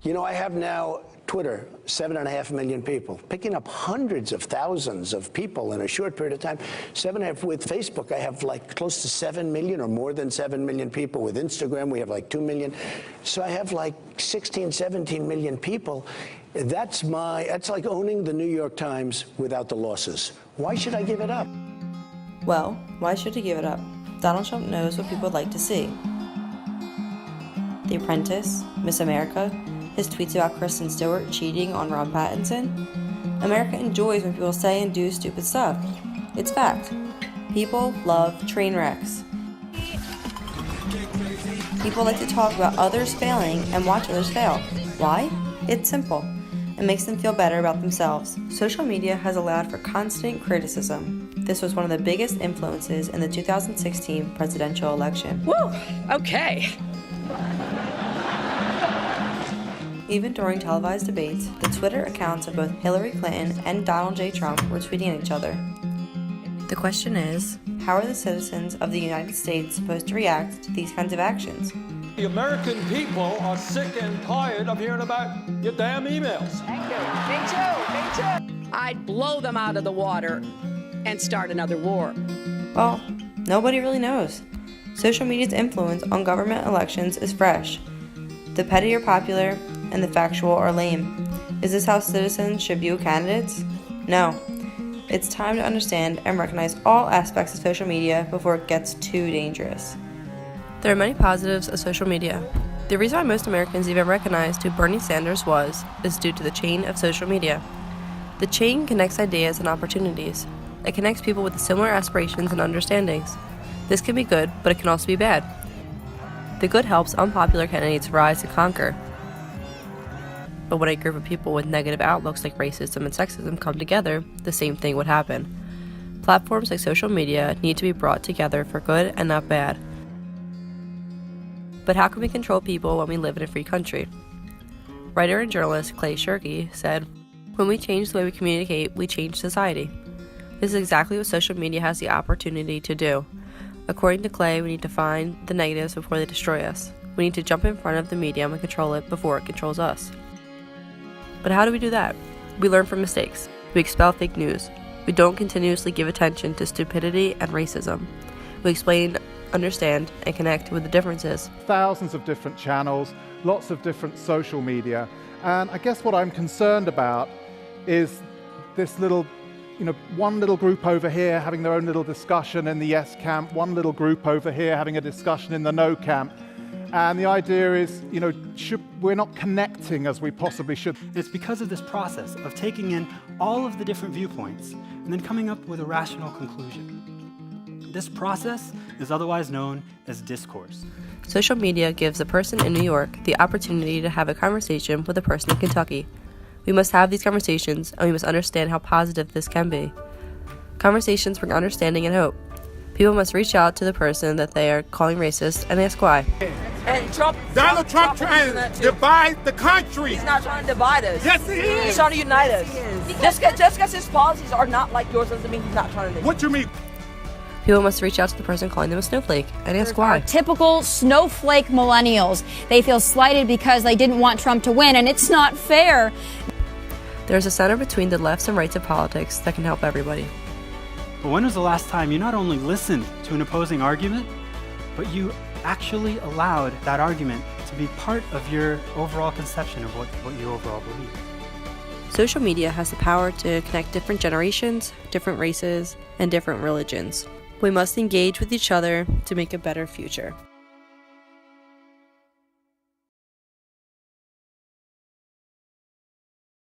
You know, I have now Twitter, 7.5 million people, picking up hundreds of thousands of people in a short period of time. 7.5 with Facebook, I have like close to 7 million or more than 7 million people. With Instagram, we have like 2 million. So I have like 16, 17 million people. That's like owning the New York Times without the losses. Why should I give it up? Well, why should he give it up? Donald Trump knows what people would like to see. The Apprentice, Miss America, his tweets about Kristen Stewart cheating on Ron Pattinson. America enjoys when people say and do stupid stuff. It's fact. People love train wrecks. People like to talk about others failing and watch others fail. Why? It's simple. It makes them feel better about themselves. Social media has allowed for constant criticism. This was one of the biggest influences in the 2016 presidential election. Woo! Okay. Even during televised debates, the Twitter accounts of both Hillary Clinton and Donald J. Trump were tweeting at each other. The question is, how are the citizens of the United States supposed to react to these kinds of actions? The American people are sick and tired of hearing about your damn emails. Thank you. Me too. I'd blow them out of the water and start another war. Well, nobody really knows. Social media's influence on government elections is fresh. The petty are popular, and the factual are lame. Is this how citizens should view candidates? No. It's time to understand and recognize all aspects of social media before it gets too dangerous. There are many positives of social media. The reason why most Americans even recognized who Bernie Sanders was is due to the chain of social media. The chain connects ideas and opportunities. It connects people with similar aspirations and understandings. This can be good, but it can also be bad. The good helps unpopular candidates rise and conquer. But when a group of people with negative outlooks like racism and sexism come together, the same thing would happen. Platforms like social media need to be brought together for good and not bad. But how can we control people when we live in a free country? Writer and journalist Clay Shirky said, "When we change the way we communicate, we change society." This is exactly what social media has the opportunity to do. According to Clay, we need to find the negatives before they destroy us. We need to jump in front of the medium and control it before it controls us. But how do we do that? We learn from mistakes. We expel fake news. We don't continuously give attention to stupidity and racism. We explain, understand, and connect with the differences. Thousands of different channels, lots of different social media. And I guess what I'm concerned about is this little, one little group over here having their own little discussion in the yes camp, one little group over here having a discussion in the no camp. And the idea is, we're not connecting as we possibly should. It's because of this process of taking in all of the different viewpoints and then coming up with a rational conclusion. This process is otherwise known as discourse. Social media gives a person in New York the opportunity to have a conversation with a person in Kentucky. We must have these conversations, and we must understand how positive this can be. Conversations bring understanding and hope. People must reach out to the person that they are calling racist and ask why. And Donald Trump trying to divide the country. He's not trying to divide us. Yes, he is. He's trying to unite us. Just because his policies are not like yours doesn't mean he's not trying to. What you mean? People must reach out to the person calling them a snowflake and ask why. Typical snowflake millennials. They feel slighted because they didn't want Trump to win, and it's not fair. There's a center between the lefts and rights of politics that can help everybody. But when was the last time you not only listened to an opposing argument, but you actually allowed that argument to be part of your overall conception of what you overall believe? Social media has the power to connect different generations, different races, and different religions. We must engage with each other to make a better future.